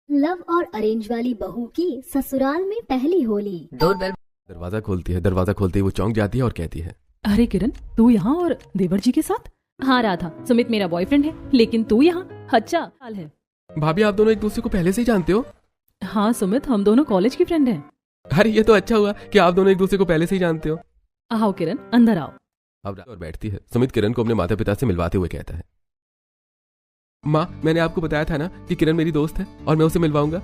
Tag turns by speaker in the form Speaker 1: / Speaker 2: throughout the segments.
Speaker 1: Love और arrange वाली बहू की ससुराल में पहली होली।
Speaker 2: दरवाजा खोलती है। दरवाजा खोलते ही वो चौंक जाती है और कहती है,
Speaker 3: अरे किरण, तू यहाँ और देवर जी के साथ? हाँ राधा, सुमित मेरा बॉयफ्रेंड है, लेकिन तू यहाँ? अच्छा हाल है।
Speaker 2: भाभी आप दोनों एक दूसरे को पहले से ही जानते हो?
Speaker 3: हाँ सुमित, हम दोनों कॉलेज की फ्रेंड हैं।
Speaker 2: अरे ये तो अच्छा हुआ कि आप दोनों एक दूसरे को पहले से ही जानते हो।
Speaker 3: आओ किरण, अंदर आओ।
Speaker 2: अब और बैठती है। सुमित किरण को अपने माता पिता से मिलवाते हुए कहता है, माँ मैंने आपको बताया था ना कि किरण मेरी दोस्त है और मैं उसे मिलवाऊंगा।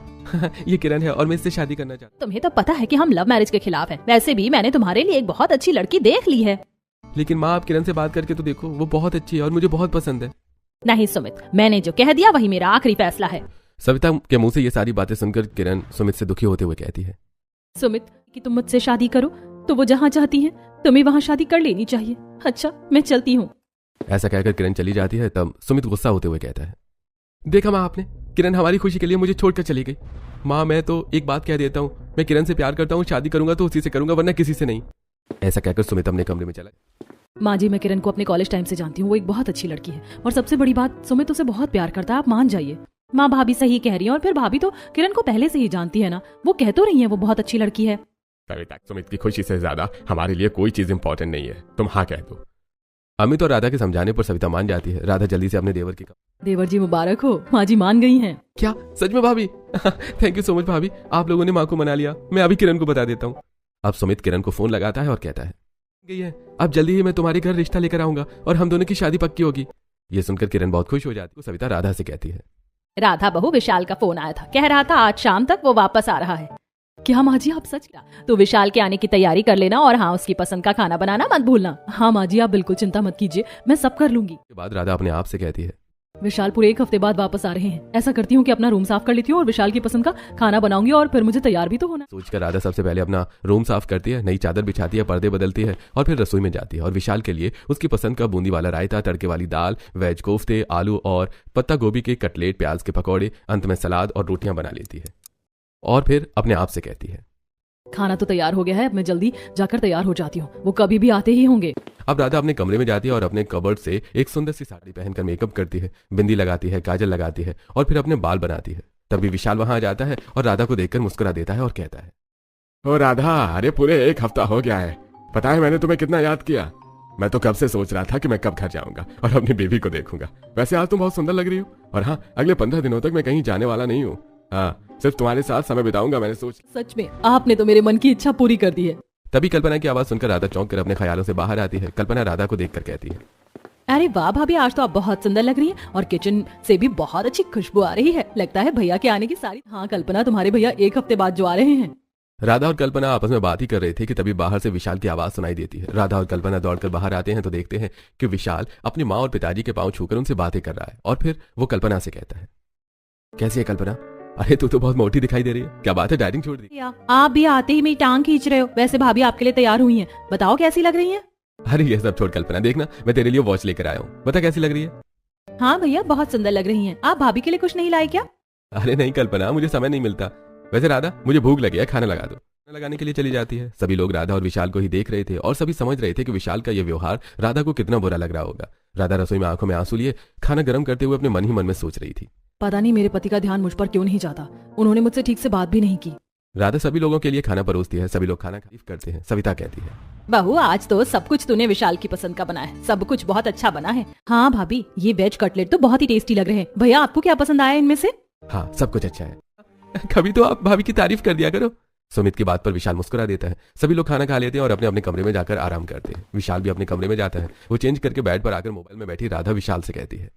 Speaker 2: ये किरण है और मैं इससे शादी करना चाहता हूँ।
Speaker 3: तुम्हें तो पता है कि हम लव मैरिज के खिलाफ हैं। वैसे भी मैंने तुम्हारे लिए एक बहुत अच्छी लड़की देख ली है।
Speaker 2: लेकिन माँ आप किरण से बात करके तो देखो, वो बहुत अच्छी है और मुझे बहुत पसंद है।
Speaker 3: नहीं सुमित, मैंने जो कह दिया वही मेरा आखिरी फैसला है।
Speaker 2: सविता के मुंह से ये सारी बातें सुनकर किरण सुमित से दुखी होते हुए कहती है,
Speaker 3: सुमित कि तुम मुझसे शादी करो तो वो जहाँ चाहती है तुम्हें वहाँ शादी कर लेनी चाहिए। अच्छा मैं चलती हूँ।
Speaker 2: ऐसा कहकर किरण चली जाती है। तब सुमित गुस्सा होते हुए कहता है, देखा माँ आपने, किरण हमारी खुशी के लिए मुझे छोड़कर चली गई। माँ मैं तो एक बात कह देता हूँ, मैं किरण से प्यार करता हूँ, शादी करूंगा तो उसी से करूंगा वरना किसी से नहीं। ऐसा कहकर सुमित अपने कमरे में चला।
Speaker 3: माँ जी, मैं किरण को अपने कॉलेज टाइम से जानती हूँ। वो एक बहुत अच्छी लड़की है और सबसे बड़ी बात, सुमित उसे बहुत प्यार करता है। आप मान जाइए। माँ भाभी सही कह रही है और फिर भाभी तो किरण को पहले से ही जानती है ना। वो कह तो रही है वो बहुत अच्छी लड़की है।
Speaker 2: सविता सुमित की खुशी से ज्यादा हमारे लिए कोई चीज इंपॉर्टेंट नहीं है, तुम हाँ कह दो। अमित और राधा के समझाने पर सविता मान जाती है। राधा जल्दी से अपने देवर की
Speaker 3: देवर जी मुबारक हो, माँ जी मान गई हैं।
Speaker 2: क्या सच में भाभी? थैंक यू सो मच भाभी, आप लोगों ने माँ को मना लिया। मैं अभी किरण को बता देता हूँ। अब सुमित किरण को फोन लगाता है और कहता है, गई है, अब जल्दी ही मैं तुम्हारे घर रिश्ता लेकर आऊंगा और हम दोनों की शादी पक्की होगी। ये सुनकर किरण बहुत खुश हो जाती है। सविता राधा से कहती है,
Speaker 3: राधा बहू, विशाल का फोन आया था, कह रहा था आज शाम तक वो वापस आ रहा है। क्या माँ जी आप सच? तो विशाल के आने की तैयारी कर लेना और हाँ उसकी पसंद का खाना बनाना मत भूलना। हाँ माँ जी आप बिल्कुल चिंता मत कीजिए, मैं सब कर लूंगी।
Speaker 2: के बाद राधा अपने आप से कहती है,
Speaker 3: विशाल पूरे 1 हफ्ते बाद वापस आ रहे हैं। ऐसा करती हूँ कि अपना रूम साफ कर लेती हूँ और विशाल की पसंद का खाना बनाऊंगी और फिर मुझे तैयार भी तो होना।
Speaker 2: सोचकर राधा सबसे पहले अपना रूम साफ करती है, नई चादर बिछाती है, पर्दे बदलती है और फिर रसोई में जाती है और विशाल के लिए उसकी पसंद का बूंदी वाला रायता, तड़के वाली दाल, वेज कोफ्ते, आलू और पत्ता गोभी के कटलेट, प्याज के पकौड़े, अंत में सलाद और रोटियां बना लेती है और फिर अपने आप से कहती है,
Speaker 3: खाना तो तैयार हो गया है, अब मैं जल्दी जाकर तैयार हो जाती हूँ, वो कभी भी आते ही होंगे।
Speaker 2: अब राधा अपने कमरे में जाती है और अपने कबर्ड से एक सुंदर सी साड़ी पहनकर मेकअप करती है, बिंदी लगाती है, काजल लगाती है और फिर अपने बाल बनाती है। तभी विशाल वहां आ जाता है और राधा को देखकर मुस्कुरा देता है और कहता है,
Speaker 4: ओ राधा, अरे पूरे 1 हफ्ता हो गया है। पता है मैंने तुम्हें कितना याद किया। मैं तो कब से सोच रहा था कि मैं कब घर जाऊंगा और अपनी बेबी को देखूंगा। वैसे आज तुम बहुत सुंदर लग रही हो और हाँ, अगले 15 दिनों तक मैं कहीं जाने वाला नहीं हूँ। हाँ, सिर्फ तुम्हारे साथ समय बिताऊंगा मैंने सोच।
Speaker 3: सच में आपने तो मेरे मन की इच्छा पूरी कर दी है।
Speaker 2: तभी कल्पना की आवाज सुनकर राधा चौंक कर अपने ख्यालों से बाहर आती है। कल्पना राधा को देखकर कहती है,
Speaker 3: अरे वाह भाभी, आज तो आप बहुत सुंदर लग रही हैं और किचन से भी बहुत अच्छी खुशबू आ रही है। लगता है भैया के आने की सारी। हाँ कल्पना, तुम्हारे भैया 1 हफ्ते बाद जो आ रहे हैं।
Speaker 2: राधा और कल्पना आपस में बात ही कर रहे थे कि तभी बाहर से विशाल की आवाज सुनाई देती है। राधा और कल्पना दौड़कर बाहर आते हैं तो देखते हैं कि विशाल अपनी माँ और पिताजी के पांव छूकर उनसे बातें कर रहा है और फिर वो कल्पना से कहता है, कैसी है कल्पना? अरे तू तो बहुत मोटी दिखाई दे रही है, क्या बात है डाइटिंग छोड़ दी?
Speaker 3: आप भी आते ही मेरी टांग खींच रहे हो। वैसे भाभी आपके लिए तैयार हुई हैं, बताओ कैसी लग रही हैं?
Speaker 2: अरे ये सब छोड़ कल्पना, देखना मैं तेरे लिए वॉच लेकर आया हूँ, बता कैसी लग रही है?
Speaker 3: हाँ भैया बहुत सुंदर लग रही हैं। आप भाभी के लिए कुछ नहीं लाए क्या?
Speaker 2: अरे नहीं कल्पना, मुझे समय नहीं मिलता। वैसे राधा मुझे भूख लगी है, खाना लगा दो। खाना लगाने के लिए चली जाती है। सभी लोग राधा और विशाल को ही देख रहे थे और सभी समझ रहे थे कि विशाल का यह व्यवहार राधा को कितना बुरा लग रहा होगा। राधा रसोई में आंखों में आंसू लिए खाना गर्म करते हुए अपने मन ही मन में सोच रही थी,
Speaker 3: पता नहीं मेरे पति का ध्यान मुझ पर क्यों नहीं जाता। उन्होंने मुझसे ठीक से बात भी नहीं की।
Speaker 2: राधा सभी लोगों के लिए खाना परोसती है, सभी लोग खाना तारीफ करते हैं। सविता कहती है,
Speaker 3: बहू आज तो सब कुछ तूने विशाल की पसंद का बनाया है, सब कुछ बहुत अच्छा बना है। हाँ भाभी, ये वेज कटलेट तो बहुत ही टेस्टी लग रहे हैं। भैया आपको क्या पसंद आया इनमें से?
Speaker 2: हाँ सब कुछ अच्छा है। कभी तो आप भाभी की तारीफ कर दिया करो। सुमित की बात पर विशाल मुस्कुरा देता है। सभी लोग खाना खा लेते हैं और अपने अपने कमरे में जाकर आराम करते हैं। विशाल भी अपने कमरे में जाता है। वो चेंज करके बेड पर आकर मोबाइल में बैठी राधा विशाल से कहती है,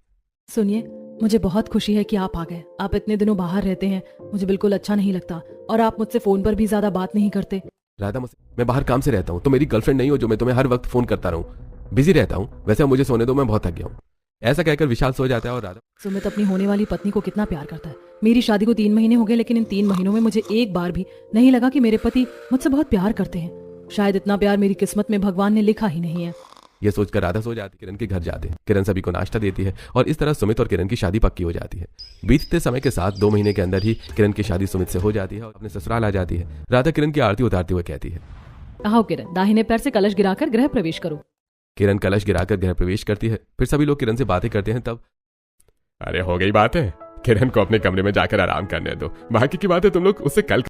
Speaker 3: सुनिए, मुझे बहुत खुशी है कि आप आ गए। आप इतने दिनों बाहर रहते हैं, मुझे बिल्कुल अच्छा नहीं लगता और आप मुझसे फोन पर भी ज्यादा बात नहीं करते।
Speaker 2: राधा मैं बाहर काम से रहता हूँ, तो मेरी गर्लफ्रेंड नहीं हो जो मैं तुम्हें हर वक्त फोन करता रहूँ। बिजी रहता हूँ, वैसे मुझे सोने दो, मैं बहुत थक गया हूँ। ऐसा कहकर विशाल सो जाता है और राधा।
Speaker 3: सुमित अपनी होने वाली पत्नी को कितना प्यार करता है। मेरी शादी को 3 महीने हो गए, लेकिन इन 3 महीनों में मुझे एक बार भी नहीं लगा कि मेरे पति मुझसे बहुत प्यार करते हैं। शायद इतना प्यार मेरी किस्मत में भगवान ने लिखा ही नहीं है।
Speaker 2: ये सोचकर राधा सो जाती है। किरण के घर जाते हैं। किरण सभी को नाश्ता देती है और इस तरह सुमित और किरण की शादी पक्की हो जाती है। बीतते समय के साथ 2 महीने के अंदर ही किरण की शादी सुमित से हो जाती है और अपने ससुराल आ जाती है। राधा किरण की आरती उतारते हुए कहती है,
Speaker 3: आओ किरण, दाहिने पैर से कलश गिराकर गृह प्रवेश करो।
Speaker 2: किरण कलश गिराकर गृह प्रवेश करती है। फिर सभी लोग किरण से बातें करते हैं। तब
Speaker 4: अरे हो गई बातें, किरण को अपने कमरे में जाकर आराम करने दो, बाकी की बातें तुम लोग उससे कल